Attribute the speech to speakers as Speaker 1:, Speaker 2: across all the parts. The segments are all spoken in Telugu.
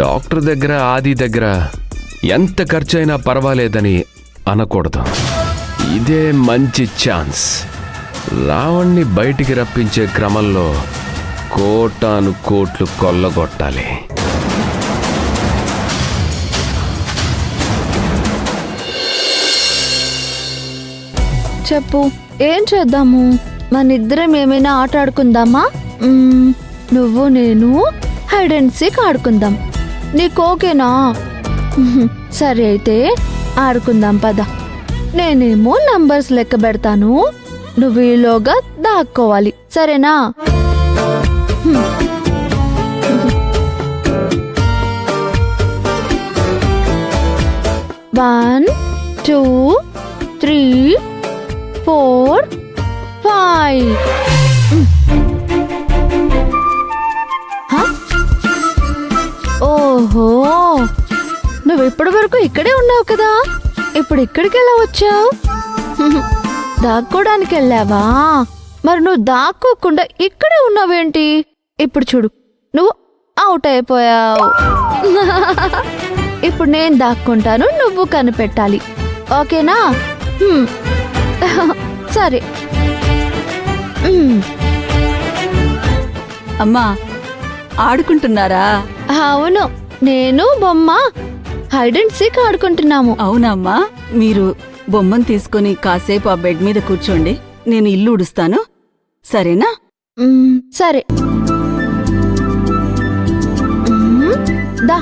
Speaker 1: డాక్టర్ దగ్గర ఆది దగ్గర ఎంత ఖర్చైనా పర్వాలేదని అనకూడదు. ఇదే మంచి ఛాన్స్. రావణ్ణి బయటికి రప్పించే క్రమంలో కోటాను కోట్లు కొల్లగొట్టాలి.
Speaker 2: చెప్పు, ఏం చేద్దాము? మనిద్దరం ఏమైనా ఆట ఆడుకుందామా? నువ్వు నేను హైడ్ అండ్ సీక్ ఆడుకుందాం. నీకు ఓకేనా? సరే అయితే ఆడుకుందాం పద. నేనేమో నంబర్స్ లెక్క పెడతాను, నువ్వు ఈలోగా దాక్కోవాలి, సరేనా? 1 2 3 4 5. ఓహో, నువ్వు ఇప్పటి వరకు ఇక్కడే ఉన్నావు కదా, ఇప్పుడు ఇక్కడికి ఎలా వచ్చావు? దాక్కోడానికి వెళ్ళావా? మరి నువ్వు దాక్కోకుండా ఇక్కడే ఉన్నావేంటి? ఇప్పుడు చూడు, నువ్వు అవుట్ అయిపోయావు. ఇప్పుడు నేను దాక్కుంటాను, నువ్వు కనిపెట్టాలి, ఓకేనా? సరే.
Speaker 3: అమ్మా, ఆడుకుంటున్నారా?
Speaker 2: అవును, నేను బొమ్మ హైడ్ అండ్ సీక్ ఆడుకుంటున్నాము.
Speaker 3: అవునమ్మా, మీరు బొమ్మను తీసుకుని కాసేపు ఆ బెడ్ మీద కూర్చోండి, నేను ఇల్లు ఉడుస్తాను, సరేనా?
Speaker 2: సరే. దా.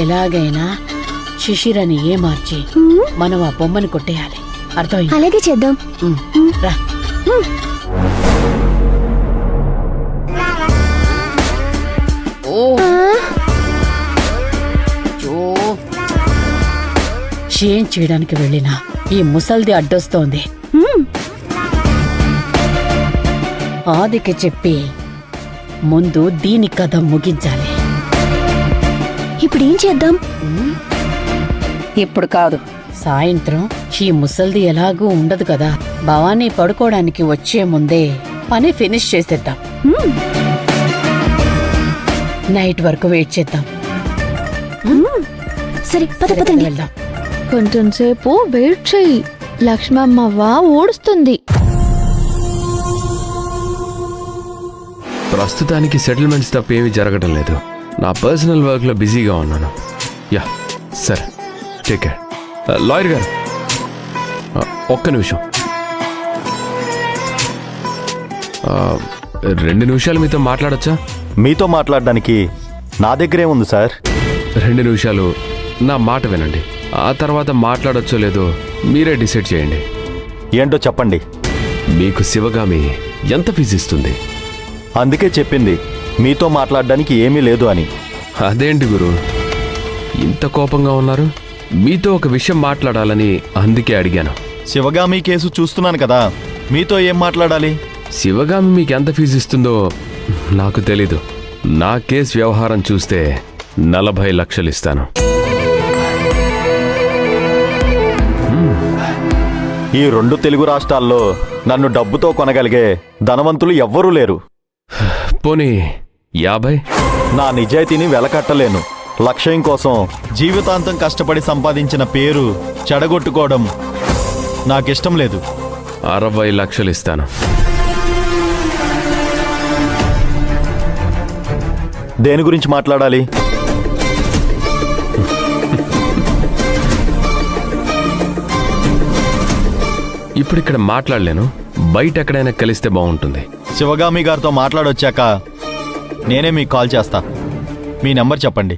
Speaker 4: ఎలాగైనా శిశిరని మార్చి మనం ఆ బొమ్మను కొట్టేయాలి, అర్థమైంది?
Speaker 2: అలాగే చేద్దాం.
Speaker 4: రా. ఏం చేయడానికి వెళ్ళినా ఈ ముసల్ది అడ్డొస్తోంది. ఆదికి చెప్పి ముందు దీని కథ ముగించాలి.
Speaker 2: ఇప్పుడేం చేద్దాం?
Speaker 4: ఇప్పుడు కాదు, సాయంత్రం ఈ ముసల్ది ఎలాగూ ఉండదు కదా, భవానీ పడుకోవడానికి వచ్చే ముందే పని ఫినిష్ చేసేద్దాం. నైట్ వరకు వెయిట్ చేద్దాం.
Speaker 2: సరే,
Speaker 4: వెళ్దాం.
Speaker 2: కొంచెం సేపు వెయిట్ చెయ్యి, లక్ష్మమ్మవ్వ ఊడుస్తుంది.
Speaker 1: ప్రస్తుతానికి సెటిల్మెంట్స్ తప్ప ఏమీ జరగడం లేదు. నా పర్సనల్ వర్క్లో బిజీగా ఉన్నాను. యా, సరే, టేక్ కేర్. లాయర్ గారు, ఒక్క నిమిషం. 2 నిమిషాలు మీతో మాట్లాడచ్చా?
Speaker 5: మీతో మాట్లాడడానికి నా దగ్గరే ఉంది సార్.
Speaker 1: 2 నిమిషాలు నా మాట వినండి, ఆ తర్వాత మాట్లాడొచ్చో లేదో మీరే డిసైడ్ చేయండి.
Speaker 5: ఏంటో చెప్పండి.
Speaker 1: మీకు శివగామి ఎంత ఫీజు ఇస్తుంది?
Speaker 5: అందుకే చెప్పింది మీతో మాట్లాడడానికి ఏమీ లేదు అని.
Speaker 1: అదేంటి గురు, ఇంత కోపంగా ఉన్నారు? మీతో ఒక విషయం మాట్లాడాలని అందుకే అడిగాను.
Speaker 5: శివగామి కేసు చూస్తున్నాను కదా, మీతో ఏం మాట్లాడాలి?
Speaker 1: శివగామి మీకు ఎంత ఫీజు ఇస్తుందో నాకు తెలీదు. నా కేసు వ్యవహారం చూస్తే 40 లక్షలు ఇస్తాను.
Speaker 5: ఈ 2 తెలుగు రాష్ట్రాల్లో నన్ను డబ్బుతో కొనగలిగే ధనవంతులు ఎవ్వరూ లేరు.
Speaker 1: పోనీ 50?
Speaker 5: నా నిజాయితీని వెలకట్టలేను. లక్ష్యం కోసం జీవితాంతం కష్టపడి సంపాదించిన పేరు చెడగొట్టుకోవడం నాకిష్టం లేదు.
Speaker 1: 60 లక్షలు ఇస్తాను.
Speaker 5: దేని గురించి మాట్లాడాలి?
Speaker 1: ఇప్పుడు ఇక్కడ మాట్లాడలేను, బయట ఎక్కడైనా కలిస్తే బాగుంటుంది.
Speaker 5: శివగామి గారితో మాట్లాడొచ్చాక నేనే మీకు కాల్ చేస్తా. మీ నెంబర్ చెప్పండి.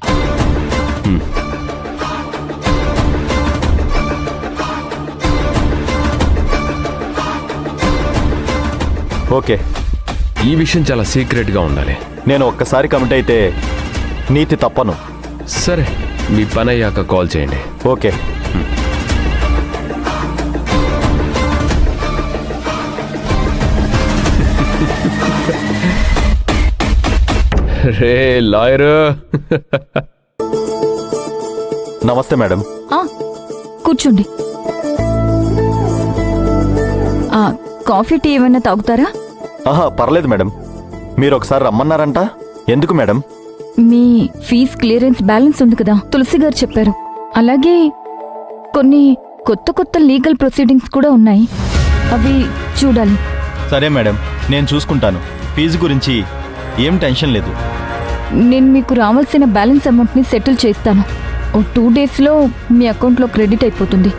Speaker 5: ఓకే.
Speaker 1: ఈ విషయం చాలా సీక్రెట్గా ఉండాలి.
Speaker 5: నేను ఒక్కసారి కమిట్ అయితే నీతి తప్పను.
Speaker 1: సరే, మీ పని అయ్యాక కాల్ చేయండి.
Speaker 5: ఓకే.
Speaker 1: రే లాయర్.
Speaker 5: నమస్తే మేడం.
Speaker 6: కూర్చోండి. కాఫీ టీ ఏమైనా తాగుతారా?
Speaker 5: ఆహా పర్లేదు మేడం. మీరు ఒకసారి రమ్మన్నారంట. ఎందుకు మేడం?
Speaker 6: మీ ఫీజ్ క్లియరెన్స్ బ్యాలెన్స్ ఉంది కదా, తులసి గారు చెప్పారు. అలాగే కొన్ని కొత్త కొత్త లీగల్ ప్రొసీడింగ్స్ కూడా ఉన్నాయి, అవి చూడాలి.
Speaker 5: సరే మేడం, నేను చూసుకుంటాను. ఫీజు గురించి ఏం టెన్షన్ లేదు.
Speaker 6: నేను మీకు రావాల్సిన బ్యాలెన్స్ అమౌంట్ని సెటిల్ చేస్తాను. ఓ 2 డేస్లో మీ అకౌంట్లో క్రెడిట్ అయిపోతుంది.